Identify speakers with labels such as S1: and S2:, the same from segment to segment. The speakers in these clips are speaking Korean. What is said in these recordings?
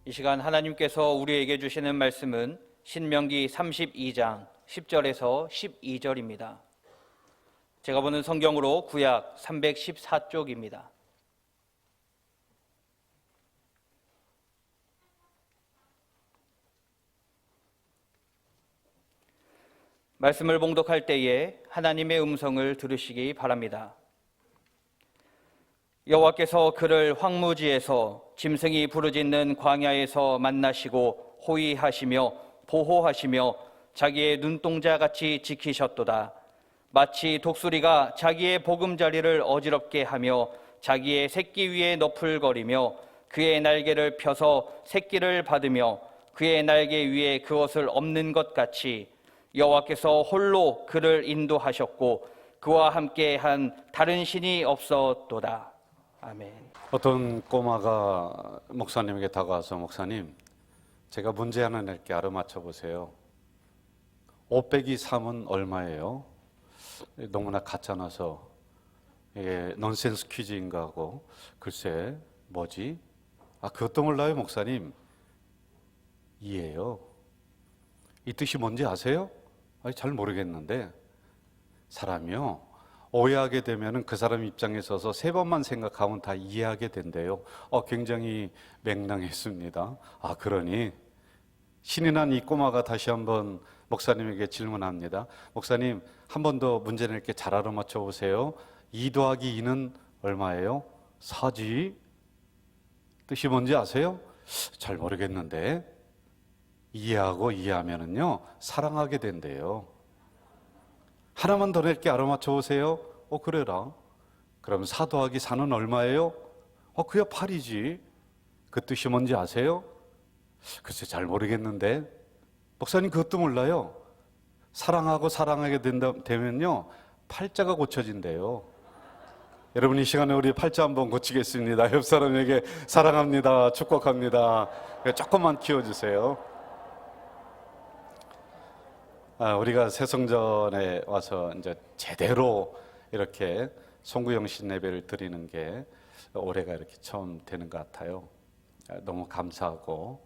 S1: 이 시간 하나님께서 우리에게 주시는 말씀은 신명기 32장 10절에서 12절입니다. 제가 보는 성경으로 구약 314쪽입니다. 말씀을 봉독할 때에 하나님의 음성을 들으시기 바랍니다. 여호와께서 그를 황무지에서 짐승이 부르짖는 광야에서 만나시고 호위하시며 보호하시며 자기의 눈동자같이 지키셨도다. 마치 독수리가 자기의 보금자리를 어지럽게 하며 자기의 새끼 위에 너풀거리며 그의 날개를 펴서 새끼를 받으며 그의 날개 위에 그것을 엎는 것 같이 여호와께서 홀로 그를 인도하셨고 그와 함께 한 다른 신이 없었도다. 아멘.
S2: 어떤 꼬마가 목사님에게 다가와서, 목사님, 제가 문제 하나 낼게, 알아맞혀 보세요. 5 빼기 3은 얼마예요? 너무나 가짜나서 넌센스 퀴즈인가 하고, 글쎄 뭐지? 그것도 몰라요 목사님? 2예요. 이 뜻이 뭔지 아세요? 잘 모르겠는데. 사람이요, 오해하게 되면 그 사람 입장에 서서 3번만 생각하면 다 이해하게 된대요. 굉장히 맹랑했습니다. 그러니 신이 난 이 꼬마가 다시 한번 목사님에게 질문합니다. 목사님, 한 번 더 문제 낼게, 잘 알아맞혀 보세요. 2 더하기 2는 얼마예요? 4지. 뜻이 뭔지 아세요? 잘 모르겠는데. 이해하고 이해하면은요, 사랑하게 된대요. 하나만 더 낼게, 알아맞혀 보세요. 그래라. 그럼 4 더하기 4는 얼마예요? 그야 8이지. 그 뜻이 뭔지 아세요? 글쎄 잘 모르겠는데. 목사님, 그것도 몰라요. 사랑하고 사랑하게 되면요, 팔자가 고쳐진대요. 여러분, 이 시간에 우리 팔자 한번 고치겠습니다. 옆 사람에게 사랑합니다, 축복합니다, 조금만 키워주세요. 우리가 새성전에 와서 이제 제대로 이렇게 송구영신 예배를 드리는 게 올해가 이렇게 처음 되는 것 같아요. 너무 감사하고,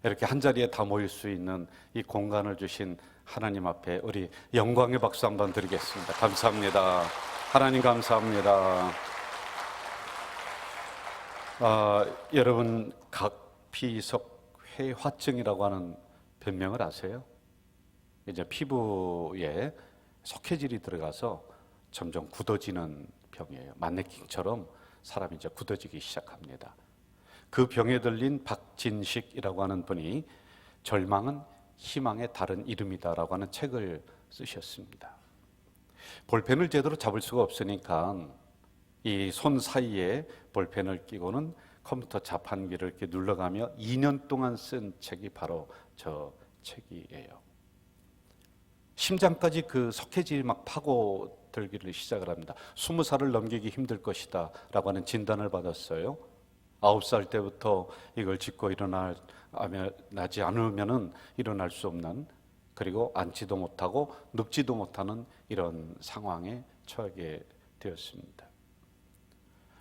S2: 이렇게 한 자리에 다 모일 수 있는 이 공간을 주신 하나님 앞에 우리 영광의 박수 한번 드리겠습니다. 감사합니다. 하나님 감사합니다. 여러분, 각피석 회화증이라고 하는 변명을 아세요? 이제 피부에 석회질이 들어가서 점점 굳어지는 병이에요. 만네킹처럼 사람이 이제 굳어지기 시작합니다. 그 병에 들린 박진식이라고 하는 분이 절망은 희망의 다른 이름이다라고 하는 책을 쓰셨습니다. 볼펜을 제대로 잡을 수가 없으니까 이 손 사이에 볼펜을 끼고는 컴퓨터 자판기를 이렇게 눌러가며 2년 동안 쓴 책이 바로 저 책이에요. 심장까지 그 석회질이 막 파고들기를 시작을 합니다. 20살을 넘기기 힘들 것이다 라고 하는 진단을 받았어요. 9살 때부터 이걸 짚고 일어나지 않으면 일어날 수 없는, 그리고 앉지도 못하고 눕지도 못하는 이런 상황에 처하게 되었습니다.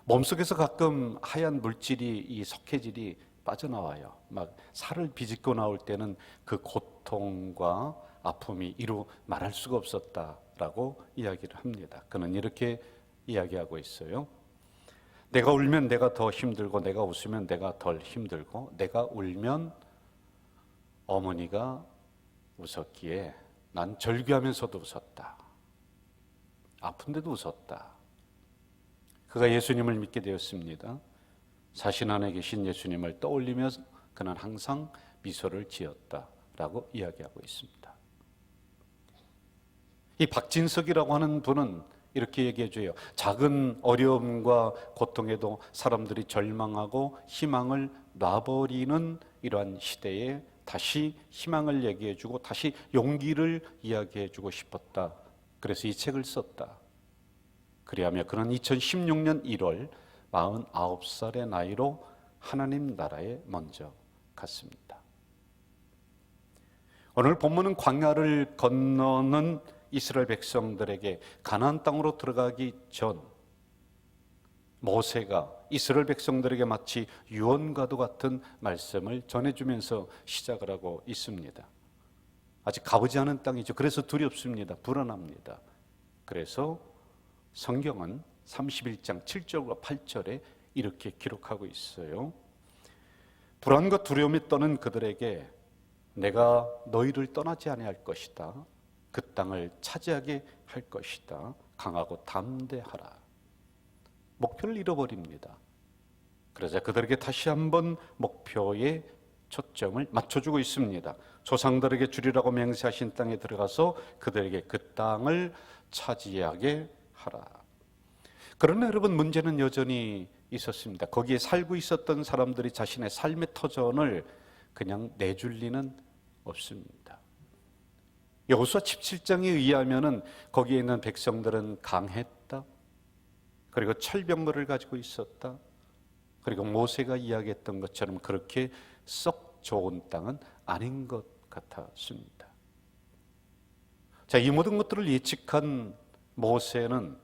S2: 몸속에서 가끔 하얀 물질이, 이 석회질이 빠져나와요. 막 살을 비집고 나올 때는 그 고통과 아픔이 이루 말할 수가 없었다라고 이야기를 합니다. 그는 이렇게 이야기하고 있어요. 내가 울면 내가 더 힘들고, 내가 웃으면 내가 덜 힘들고, 내가 울면 어머니가 웃었기에 난 절규하면서도 웃었다. 아픈데도 웃었다. 그가 예수님을 믿게 되었습니다. 자신 안에 계신 예수님을 떠올리며 그는 항상 미소를 지었다라고 이야기하고 있습니다. 이 박진석이라고 하는 분은 이렇게 얘기해줘요. 작은 어려움과 고통에도 사람들이 절망하고 희망을 놔버리는 이러한 시대에 다시 희망을 얘기해주고 다시 용기를 이야기해주고 싶었다. 그래서 이 책을 썼다. 그리하며 그는 2016년 1월 49살의 나이로 하나님 나라에 먼저 갔습니다. 오늘 본문은 광야를 건너는 이스라엘 백성들에게 가나안 땅으로 들어가기 전 모세가 이스라엘 백성들에게 마치 유언과도 같은 말씀을 전해주면서 시작을 하고 있습니다. 아직 가보지 않은 땅이죠. 그래서 두렵습니다. 불안합니다. 그래서 성경은 31장 7절과 8절에 이렇게 기록하고 있어요. 불안과 두려움에 떠는 그들에게 내가 너희를 떠나지 아니할 것이다. 그 땅을 차지하게 할 것이다. 강하고 담대하라. 목표를 잃어버립니다. 그러자 그들에게 다시 한번 목표에 초점을 맞춰주고 있습니다. 조상들에게 주리라고 맹세하신 땅에 들어가서 그들에게 그 땅을 차지하게 하라. 그러나 여러분, 문제는 여전히 있었습니다. 거기에 살고 있었던 사람들이 자신의 삶의 터전을 그냥 내줄 리는 없습니다. 여호수아 17장에 의하면은 거기에 있는 백성들은 강했다. 그리고 철병거를 가지고 있었다. 그리고 모세가 이야기했던 것처럼 그렇게 썩 좋은 땅은 아닌 것 같았습니다. 자, 이 모든 것들을 예측한 모세는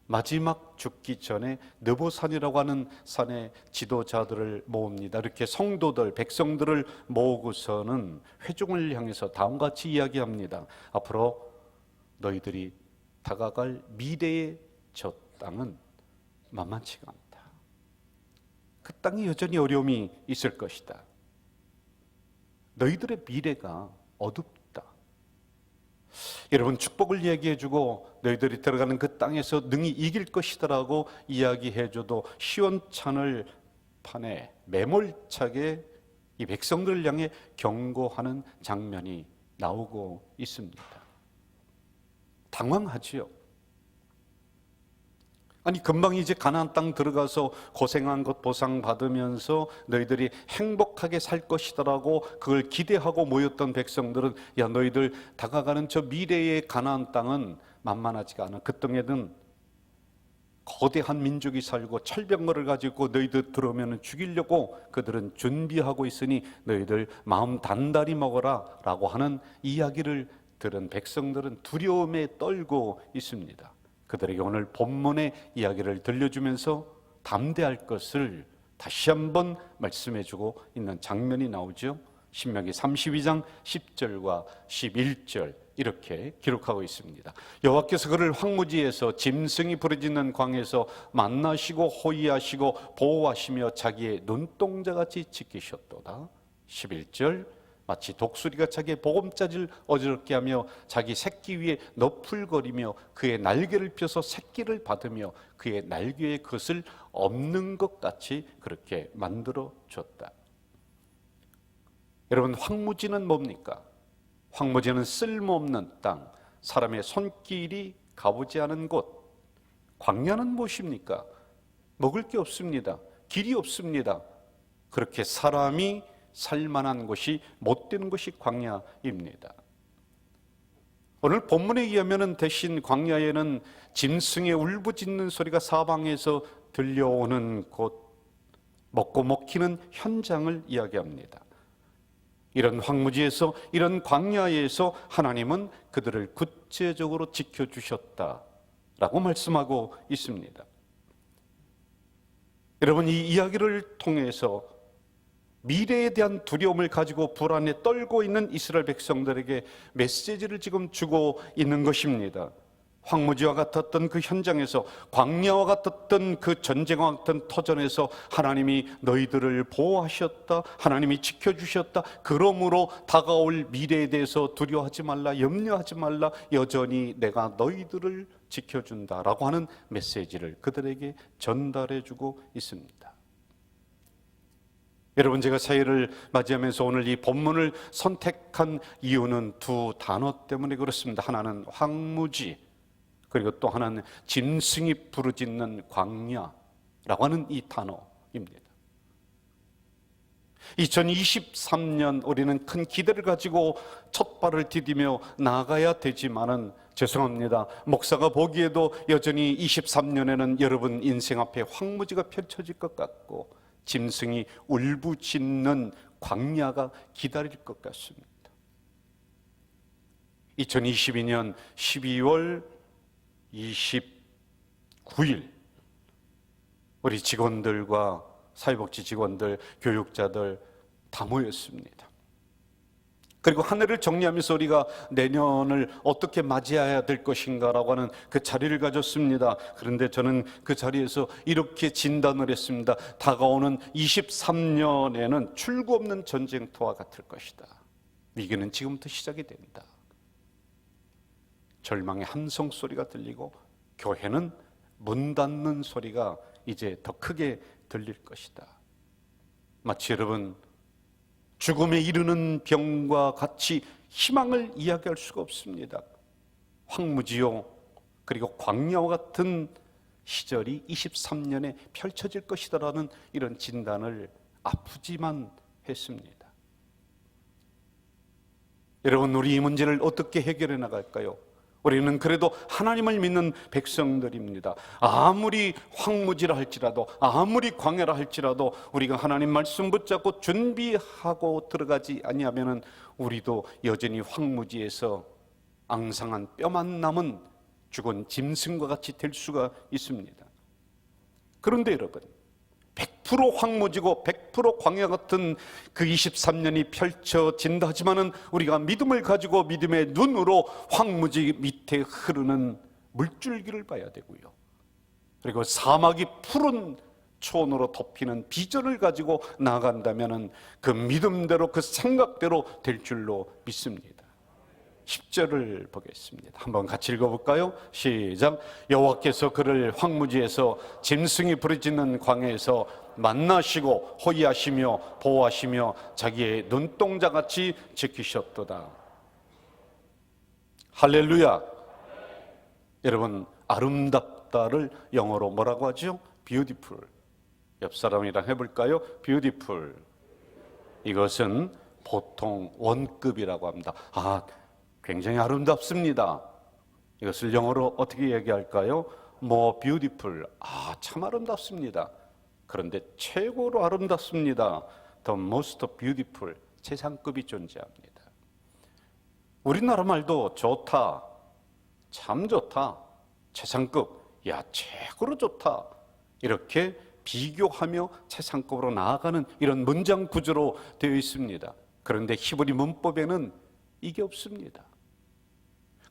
S2: 마지막 죽기 전에 느보산이라고 하는 산의 지도자들을 모읍니다. 이렇게 성도들, 백성들을 모으고서는 회중을 향해서 다음과 같이 이야기합니다. 앞으로 너희들이 다가갈 미래의 저 땅은 만만치가 않다. 그 땅에 여전히 어려움이 있을 것이다. 너희들의 미래가 어둡다. 여러분, 축복을 얘기해주고 너희들이 들어가는 그 땅에서 능히 이길 것이다라고 이야기해줘도 시원찮을 판에 매몰차게 이 백성들을 향해 경고하는 장면이 나오고 있습니다. 당황하지요. 아니, 금방 이제 가나안 땅 들어가서 고생한 것 보상 받으면서 너희들이 행복하게 살 것이다라고 그걸 기대하고 모였던 백성들은 야, 너희들 다가가는 저 미래의 가나안 땅은 만만하지가 않아. 그 땅에는 거대한 민족이 살고 철병거를 가지고 너희들 들어오면 죽이려고 그들은 준비하고 있으니 너희들 마음 단단히 먹어라 라고 하는 이야기를 들은 백성들은 두려움에 떨고 있습니다. 그들에게 오늘 본문의 이야기를 들려주면서 담대할 것을 다시 한번 말씀해주고 있는 장면이 나오죠. 신명기 32장 10절과 11절 이렇게 기록하고 있습니다. 여호와께서 그를 황무지에서 짐승이 부르짖는 광에서 만나시고 호위하시고 보호하시며 자기의 눈동자같이 지키셨도다. 11절 마치 독수리가 자기의 보금자리를 어지럽게 하며 자기 새끼 위에 너풀거리며 그의 날개를 펴서 새끼를 받으며 그의 날개에 그것을 없는 것 같이 그렇게 만들어 줬다. 여러분, 황무지는 뭡니까? 황무지는 쓸모없는 땅, 사람의 손길이 가보지 않은 곳. 광야는 무엇입니까? 먹을 게 없습니다. 길이 없습니다. 그렇게 사람이 살만한 곳이 못 되는 곳이 광야입니다. 오늘 본문에 의하면 대신 광야에는 짐승의 울부짖는 소리가 사방에서 들려오는 곳, 먹고 먹히는 현장을 이야기합니다. 이런 황무지에서, 이런 광야에서 하나님은 그들을 구체적으로 지켜주셨다라고 말씀하고 있습니다. 여러분, 이 이야기를 통해서 미래에 대한 두려움을 가지고 불안에 떨고 있는 이스라엘 백성들에게 메시지를 지금 주고 있는 것입니다. 황무지와 같았던 그 현장에서, 광야와 같았던 그 전쟁과 같은 터전에서 하나님이 너희들을 보호하셨다, 하나님이 지켜주셨다. 그러므로 다가올 미래에 대해서 두려워하지 말라, 염려하지 말라, 여전히 내가 너희들을 지켜준다라고 하는 메시지를 그들에게 전달해주고 있습니다. 여러분, 제가 새해를 맞이하면서 오늘 이 본문을 선택한 이유는 두 단어 때문에 그렇습니다. 하나는 황무지, 그리고 또 하나는 짐승이 부르짖는 광야라고 하는 이 단어입니다. 2023년 우리는 큰 기대를 가지고 첫 발을 디디며 나아가야 되지만은 죄송합니다. 목사가 보기에도 여전히 23년에는 여러분 인생 앞에 황무지가 펼쳐질 것 같고 짐승이 울부짖는 광야가 기다릴 것 같습니다. 2022년 12월 29일 우리 직원들과 사회복지 직원들, 교육자들 다 모였습니다. 그리고 한 해를 정리하면서 우리가 내년을 어떻게 맞이해야 될 것인가라고 하는 그 자리를 가졌습니다. 그런데 저는 그 자리에서 이렇게 진단을 했습니다. 다가오는 23년에는 출구 없는 전쟁터와 같을 것이다. 위기는 지금부터 시작이 된다. 절망의 함성 소리가 들리고 교회는 문 닫는 소리가 이제 더 크게 들릴 것이다. 마치 여러분 죽음에 이르는 병과 같이 희망을 이야기할 수가 없습니다. 황무지요 그리고 광야와 같은 시절이 23년에 펼쳐질 것이다라는 이런 진단을 아프지만 했습니다. 여러분, 우리 이 문제를 어떻게 해결해 나갈까요? 우리는 그래도 하나님을 믿는 백성들입니다. 아무리 황무지라 할지라도, 아무리 광야라 할지라도 우리가 하나님 말씀 붙잡고 준비하고 들어가지 아니하면은 우리도 여전히 황무지에서 앙상한 뼈만 남은 죽은 짐승과 같이 될 수가 있습니다. 그런데 여러분, 100% 황무지고 100% 광야 같은 그 23년이 펼쳐진다 하지만은 우리가 믿음을 가지고 믿음의 눈으로 황무지 밑에 흐르는 물줄기를 봐야 되고요. 그리고 사막이 푸른 초원으로 덮이는 비전을 가지고 나아간다면은 그 믿음대로 그 생각대로 될 줄로 믿습니다. 10절을 보겠습니다. 한번 같이 읽어볼까요? 시작. 여호와께서 그를 황무지에서 짐승이 부르짖는 광야에서 만나시고 호위하시며 보호하시며 자기의 눈동자같이 지키셨도다. 할렐루야. 여러분, 아름답다를 영어로 뭐라고 하죠? beautiful. 옆 사람이랑 해볼까요? beautiful. 이것은 보통 원급이라고 합니다. 굉장히 아름답습니다. 이것을 영어로 어떻게 얘기할까요? more beautiful. 참 아름답습니다. 그런데 최고로 아름답습니다. the most beautiful. 최상급이 존재합니다. 우리나라 말도 좋다, 참 좋다, 최상급, 최고로 좋다, 이렇게 비교하며 최상급으로 나아가는 이런 문장 구조로 되어 있습니다. 그런데 히브리 문법에는 이게 없습니다.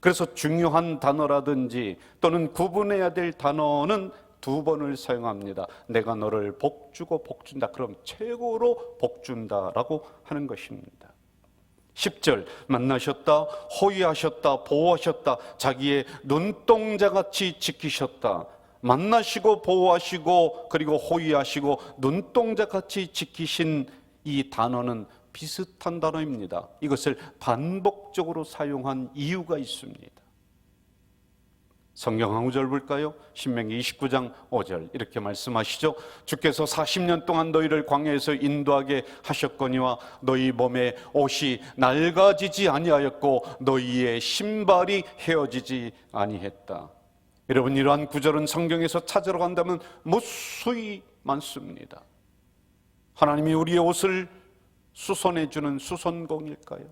S2: 그래서 중요한 단어라든지 또는 구분해야 될 단어는 두 번을 사용합니다. 내가 너를 복주고 복준다. 그럼 최고로 복준다라고 하는 것입니다. 10절, 만나셨다, 호위하셨다, 보호하셨다, 자기의 눈동자같이 지키셨다. 만나시고 보호하시고 그리고 호위하시고 눈동자같이 지키신 이 단어는 비슷한 단어입니다. 이것을 반복적으로 사용한 이유가 있습니다. 성경 한 구절 볼까요? 신명기 29장 5절 이렇게 말씀하시죠. 주께서 40년 동안 너희를 광야에서 인도하게 하셨거니와 너희 몸에 옷이 낡아지지 아니하였고 너희의 신발이 헤어지지 아니했다. 여러분, 이러한 구절은 성경에서 찾으러 간다면 무수히 많습니다. 하나님이 우리의 옷을 수선해주는 수선공일까요?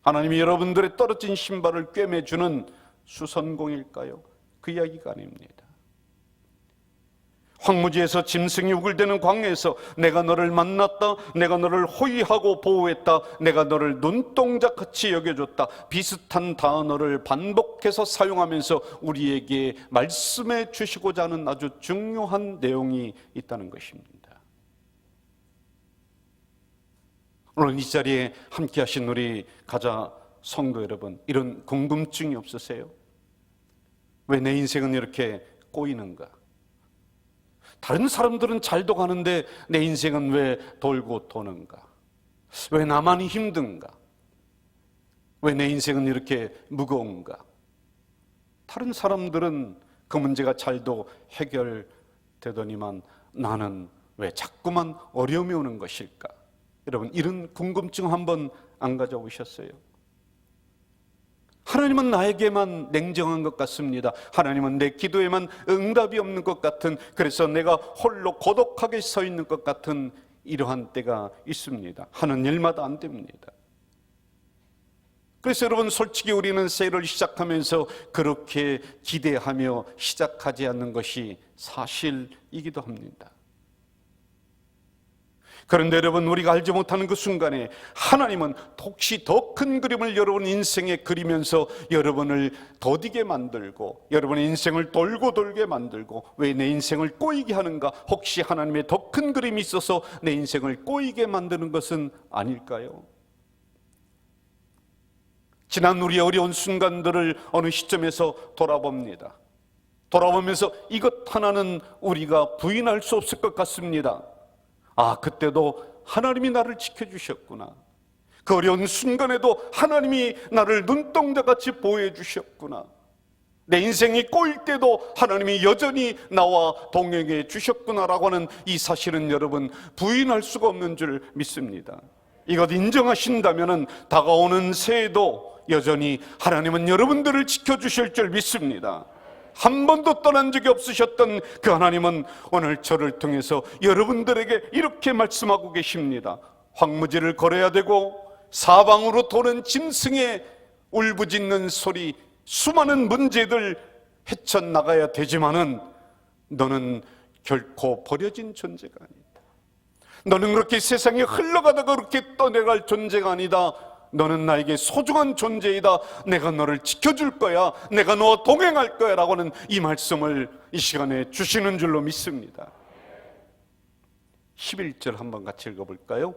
S2: 하나님이 여러분들의 떨어진 신발을 꿰매주는 수선공일까요? 그 이야기가 아닙니다. 황무지에서 짐승이 우글대는 광야에서 내가 너를 만났다, 내가 너를 호위하고 보호했다, 내가 너를 눈동자같이 여겨줬다. 비슷한 단어를 반복해서 사용하면서 우리에게 말씀해 주시고자 하는 아주 중요한 내용이 있다는 것입니다. 오늘 이 자리에 함께 하신 우리 가자 성도 여러분, 이런 궁금증이 없으세요? 왜 내 인생은 이렇게 꼬이는가? 다른 사람들은 잘도 가는데 내 인생은 왜 돌고 도는가? 왜 나만 힘든가? 왜 내 인생은 이렇게 무거운가? 다른 사람들은 그 문제가 잘도 해결되더니만 나는 왜 자꾸만 어려움이 오는 것일까? 여러분, 이런 궁금증 한번 안 가져보셨어요? 하나님은 나에게만 냉정한 것 같습니다. 하나님은 내 기도에만 응답이 없는 것 같은, 그래서 내가 홀로 고독하게 서 있는 것 같은 이러한 때가 있습니다. 하는 일마다 안 됩니다. 그래서 여러분, 솔직히 우리는 새해를 시작하면서 그렇게 기대하며 시작하지 않는 것이 사실이기도 합니다. 그런데 여러분, 우리가 알지 못하는 그 순간에 하나님은 혹시 더 큰 그림을 여러분 인생에 그리면서 여러분을 더디게 만들고 여러분의 인생을 돌고 돌게 만들고, 왜 내 인생을 꼬이게 하는가? 혹시 하나님의 더 큰 그림이 있어서 내 인생을 꼬이게 만드는 것은 아닐까요? 지난 우리의 어려운 순간들을 어느 시점에서 돌아봅니다. 돌아보면서 이것 하나는 우리가 부인할 수 없을 것 같습니다. 아, 그때도 하나님이 나를 지켜주셨구나. 그 어려운 순간에도 하나님이 나를 눈동자같이 보호해 주셨구나. 내 인생이 꼬일 때도 하나님이 여전히 나와 동행해 주셨구나라고 하는 이 사실은 여러분 부인할 수가 없는 줄 믿습니다. 이것 인정하신다면 다가오는 새해도 여전히 하나님은 여러분들을 지켜주실 줄 믿습니다. 한 번도 떠난 적이 없으셨던 그 하나님은 오늘 저를 통해서 여러분들에게 이렇게 말씀하고 계십니다. 황무지를 걸어야 되고 사방으로 도는 짐승의 울부짖는 소리, 수많은 문제들 헤쳐나가야 되지만은 너는 결코 버려진 존재가 아니다. 너는 그렇게 세상에 흘러가다가 그렇게 떠내갈 존재가 아니다. 너는 나에게 소중한 존재이다. 내가 너를 지켜줄 거야. 내가 너와 동행할 거야 라고 하는 이 말씀을 이 시간에 주시는 줄로 믿습니다. 11절 한번 같이 읽어볼까요?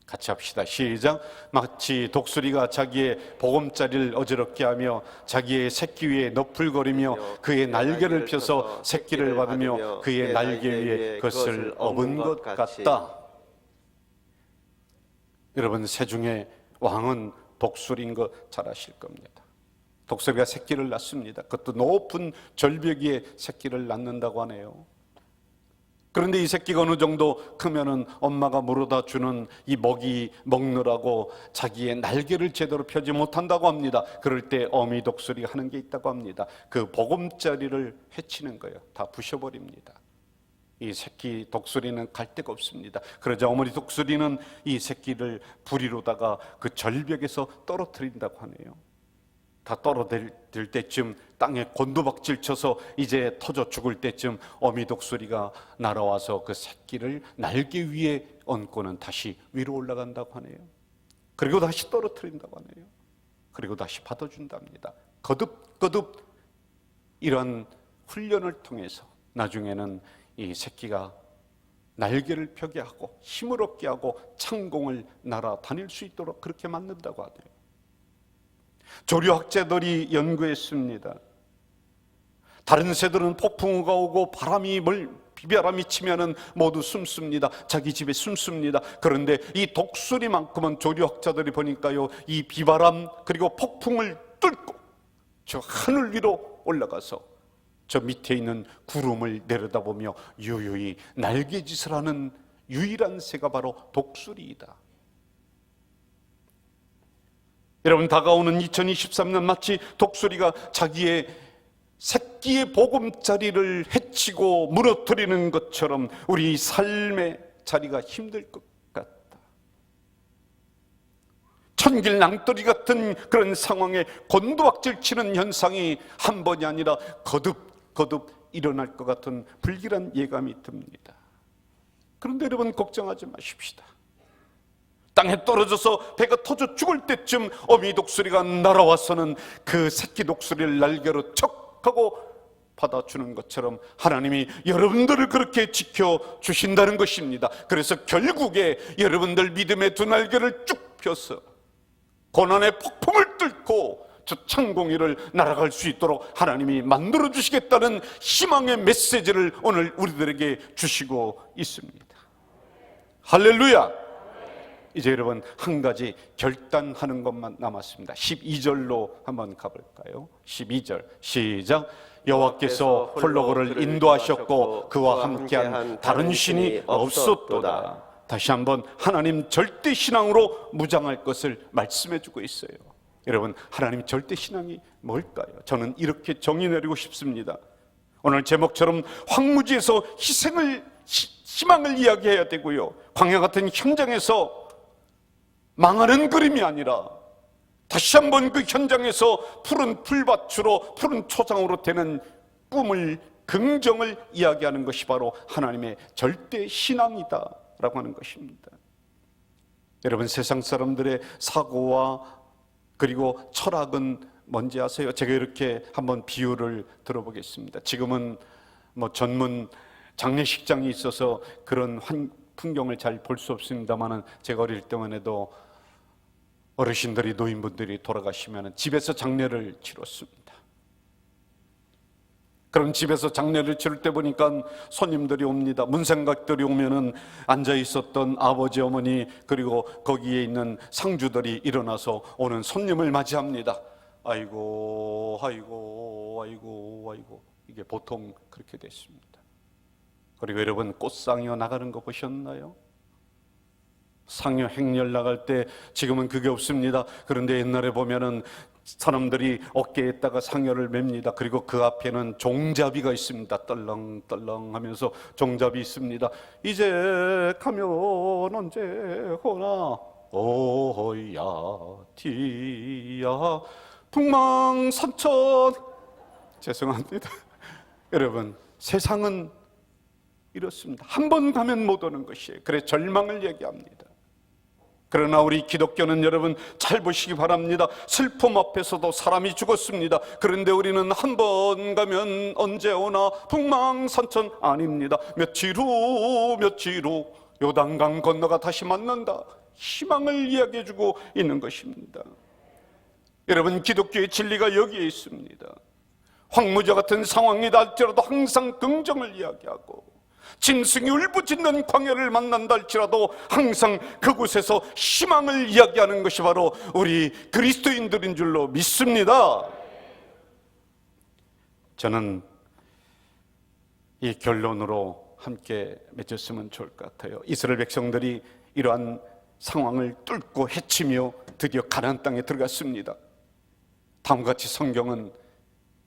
S2: 같이 합시다. 시작. 마치 독수리가 자기의 보금자리를 어지럽게 하며 자기의 새끼 위에 너풀거리며 그의 날개를 펴서 새끼를 받으며 그의 날개 위에 그것을 업은 것 같다. 여러분, 새중에 왕은 독수리인 거 잘 아실 겁니다. 독수리가 새끼를 낳습니다. 그것도 높은 절벽 위에 새끼를 낳는다고 하네요. 그런데 이 새끼가 어느 정도 크면은 엄마가 물어다 주는 이 먹이 먹느라고 자기의 날개를 제대로 펴지 못한다고 합니다. 그럴 때 어미 독수리가 하는 게 있다고 합니다. 그 보금자리를 해치는 거예요. 다 부셔버립니다. 이 새끼 독수리는 갈 데가 없습니다. 그러자 어머니 독수리는 이 새끼를 부리로다가 그 절벽에서 떨어뜨린다고 하네요. 다 떨어질 때쯤 땅에 곤두박질 쳐서 이제 터져 죽을 때쯤 어미 독수리가 날아와서 그 새끼를 날개 위에 얹고는 다시 위로 올라간다고 하네요. 그리고 다시 떨어뜨린다고 하네요. 그리고 다시 받아준답니다. 거듭거듭 이런 훈련을 통해서 나중에는 이 새끼가 날개를 펴게 하고 힘을 얻게 하고 창공을 날아다닐 수 있도록 그렇게 만든다고 하네요. 조류학자들이 연구했습니다. 다른 새들은 폭풍우가 오고 비바람이 치면은 모두 숨습니다. 자기 집에 숨습니다. 그런데 이 독수리만큼은 조류학자들이 보니까요, 이 비바람 그리고 폭풍을 뚫고 저 하늘 위로 올라가서 저 밑에 있는 구름을 내려다보며 유유히 날개짓을 하는 유일한 새가 바로 독수리이다. 여러분, 다가오는 2023년 마치 독수리가 자기의 새끼의 보금자리를 해치고 무너뜨리는 것처럼 우리 삶의 자리가 힘들 것 같다. 천길 낭떠리 같은 그런 상황에 곤두박질 치는 현상이 한 번이 아니라 거듭 일어날 것 같은 불길한 예감이 듭니다. 그런데 여러분, 걱정하지 마십시다. 땅에 떨어져서 배가 터져 죽을 때쯤 어미 독수리가 날아와서는 그 새끼 독수리를 날개로 척 하고 받아주는 것처럼 하나님이 여러분들을 그렇게 지켜주신다는 것입니다. 그래서 결국에 여러분들 믿음의 두 날개를 쭉 펴서 고난의 폭풍을 뚫고 저 창공위를 날아갈 수 있도록 하나님이 만들어주시겠다는 희망의 메시지를 오늘 우리들에게 주시고 있습니다. 할렐루야! 이제 여러분, 한 가지 결단하는 것만 남았습니다. 12절로 한번 가볼까요? 12절 시작. 여호와께서 홀로 그를 인도하셨고 그와 함께한 다른 신이 없었도다. 다시 한번 하나님 절대 신앙으로 무장할 것을 말씀해 주고 있어요. 여러분, 하나님 절대 신앙이 뭘까요? 저는 이렇게 정의 내리고 싶습니다. 오늘 제목처럼 황무지에서 희망을 이야기해야 되고요, 광야 같은 현장에서 망하는 그림이 아니라 다시 한번 그 현장에서 푸른 풀밭으로 푸른 초장으로 되는 꿈을, 긍정을 이야기하는 것이 바로 하나님의 절대 신앙이다 라고 하는 것입니다. 여러분, 세상 사람들의 사고와 그리고 철학은 뭔지 아세요? 제가 이렇게 한번 비유를 들어보겠습니다. 지금은 전문 장례식장이 있어서 그런 풍경을 잘 볼 수 없습니다만은, 제가 어릴 때만 해도 어르신들이, 노인분들이 돌아가시면 집에서 장례를 치렀습니다. 그럼 집에서 장례를 치를 때 보니까 손님들이 옵니다. 문생각들이 오면은 앉아 있었던 아버지, 어머니, 그리고 거기에 있는 상주들이 일어나서 오는 손님을 맞이합니다. 아이고, 아이고, 아이고, 아이고. 이게 보통 그렇게 됐습니다. 그리고 여러분, 꽃상여 나가는 거 보셨나요? 상여 행렬 나갈 때, 지금은 그게 없습니다. 그런데 옛날에 보면은 사람들이 어깨에다가 상여를 맵니다. 그리고 그 앞에는 종잡이가 있습니다. 떨렁떨렁 하면서 종잡이 있습니다. 이제 가면 언제 오나 오야 티야 풍망산천. 죄송합니다. 여러분, 세상은 이렇습니다. 한 번 가면 못 오는 것이에요. 그래서 절망을 얘기합니다. 그러나 우리 기독교는 여러분 잘 보시기 바랍니다. 슬픔 앞에서도 사람이 죽었습니다. 그런데 우리는 한 번 가면 언제 오나 풍망산천 아닙니다. 며칠 후 요단강 건너가 다시 만난다. 희망을 이야기해주고 있는 것입니다. 여러분, 기독교의 진리가 여기에 있습니다. 황무지와 같은 상황이다 할지라도 항상 긍정을 이야기하고, 짐승이 울부짖는 광야를 만난다 할지라도 항상 그곳에서 희망을 이야기하는 것이 바로 우리 그리스도인들인 줄로 믿습니다. 저는 이 결론으로 함께 맺었으면 좋을 것 같아요. 이스라엘 백성들이 이러한 상황을 뚫고 헤치며 드디어 가나안 땅에 들어갔습니다. 다음과 같이 성경은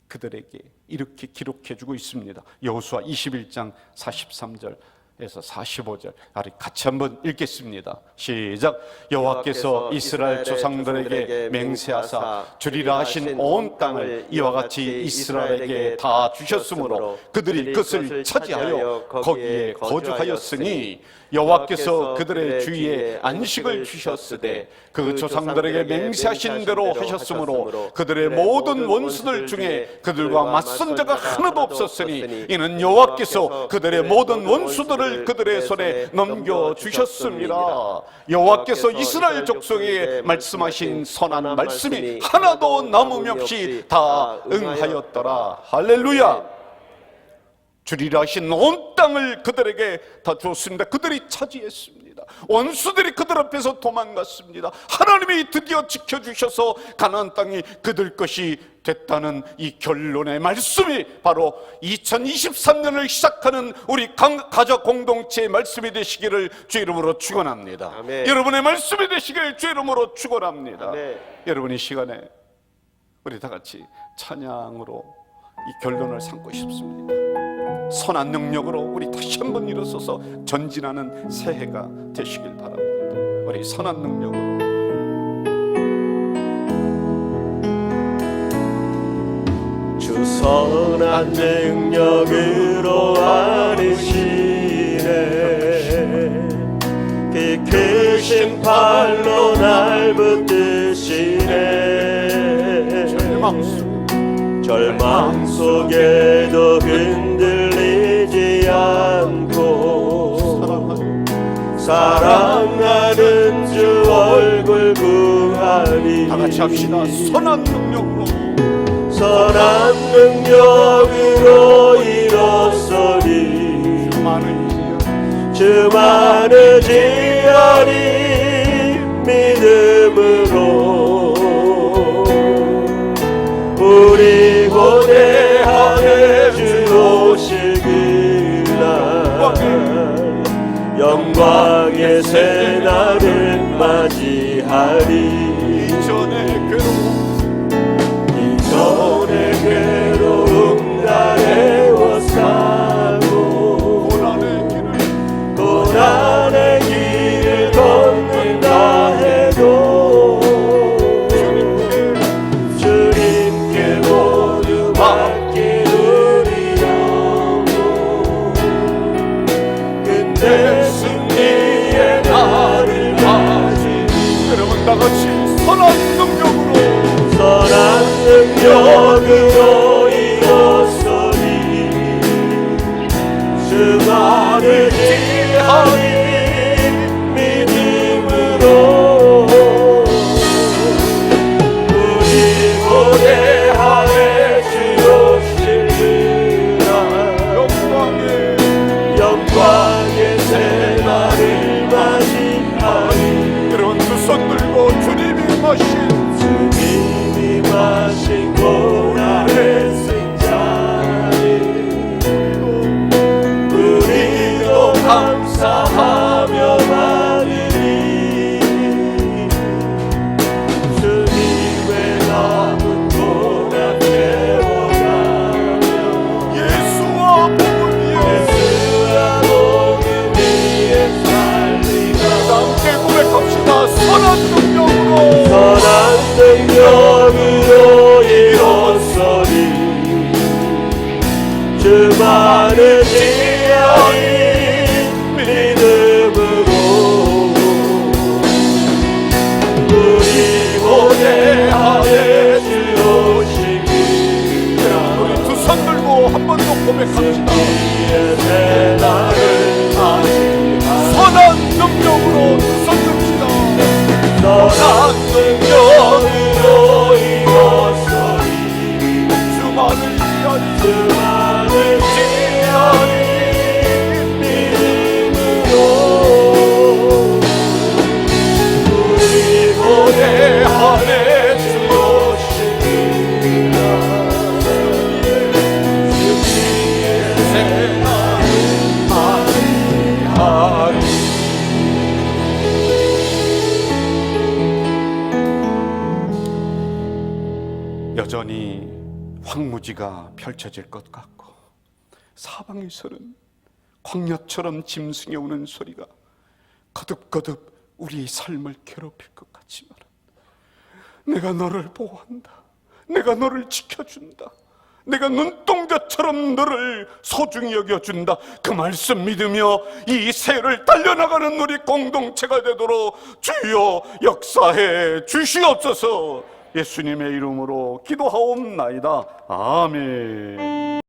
S2: 그들에게 이렇게 기록해주고 있습니다. 여호수아 21장 43절에서 45절 같이 한번 읽겠습니다. 시작. 여호와께서 이스라엘 조상들에게 맹세하사 주리라 하신 온 땅을 이와 같이 이스라엘에게 다 주셨으므로 그들이 그것을 차지하여 거기에 거주하였으니, 여호와께서 그들의 주위에 안식을 주셨으되 그 조상들에게 맹세하신 대로 하셨으므로 그들의 모든 원수들 중에 그들과 맞선 자가 하나도 없었으니, 이는 여호와께서 그들의 모든 원수들을 그들의 손에 넘겨주셨습니다. 여호와께서 이스라엘 족속에게 말씀하신 선한 말씀이 하나도 남음이 없이 다 응하였더라. 할렐루야. 주리라 하신 온 땅을 그들에게 다 주었습니다. 그들이 차지했습니다. 원수들이 그들 앞에서 도망갔습니다. 하나님이 드디어 지켜주셔서 가나안 땅이 그들 것이 됐다는 이 결론의 말씀이 바로 2023년을 시작하는 우리 가족 공동체의 말씀이 되시기를 주 이름으로 축원합니다.
S3: 아멘.
S2: 여러분의 말씀이 되시기를 주 이름으로 축원합니다.
S3: 아멘.
S2: 여러분, 이 시간에 우리 다 같이 찬양으로 이 결론을 삼고 싶습니다. 선한 능력으로 우리 다시 한번 일어서서 전진하는 새해가 되시길 바랍니다. 우리 선한 능력으로
S3: 주 선한 능력으로 안으시네. 그 크신 팔로 날 붙드시네. 절망 속에도 흔들리지 않고 사랑하는 주 얼굴 구하리.
S2: 다 같이 합시다. 선한 능력으로,
S3: 선한 능력으로 일어서리. 주만을 지하리. 믿음으로 우리 고대하에 주 오시길 날 영광의 새날을 맞이하리. 이전의 괴로움 다 애워싸고 고난의 길을 걷는다 해도 주님께 모두 맡긴 우리 영혼, 근데 승리
S2: 다같이 선한 능력으로
S3: 선한 능력으로 이뤘으니 주만을 지하니 믿음으로 우리 고대하에 주옵시리라 영광의 새날을 맞이하니
S2: 여러분 두 손 들고 주님이 마신
S3: 주님이 마신 고난의 승자를 우리도 감사하며 받으리 주님의 남은 고난 채워가며
S2: 예수와 복음 위에
S3: 예수와 복음 위에 살리라
S2: 함께 고백합시다. 선한 능력으로
S3: 선한 능력으로 이뤘으니 주만을 지하니 믿음으로 우리 고대하에 주옵시리라
S2: 우리 두 손 들고 한 번 더 고백합시다.
S3: 주의 새날을 맞이하니
S2: 선한 능력으로 두 손 듭시다.
S3: 선한 능력으로 이뤘으니
S2: 주만을 지하니
S3: 주만을 지하니 믿음으로 우리 고대하에 주옵시리라 주님의 새날을 맞이하니
S2: 여전히 황무지가 펼쳐질 것 같고 사방에서는 광야처럼 짐승이 오는 소리가 거듭거듭 우리의 삶을 괴롭힐 것 같지만 내가 너를 보호한다. 내가 너를 지켜준다. 내가 눈동자처럼 너를 소중히 여겨준다. 그 말씀 믿으며 이 새를 달려나가는 우리 공동체가 되도록 주여 역사해 주시옵소서. 예수님의 이름으로 기도하옵나이다. 아멘.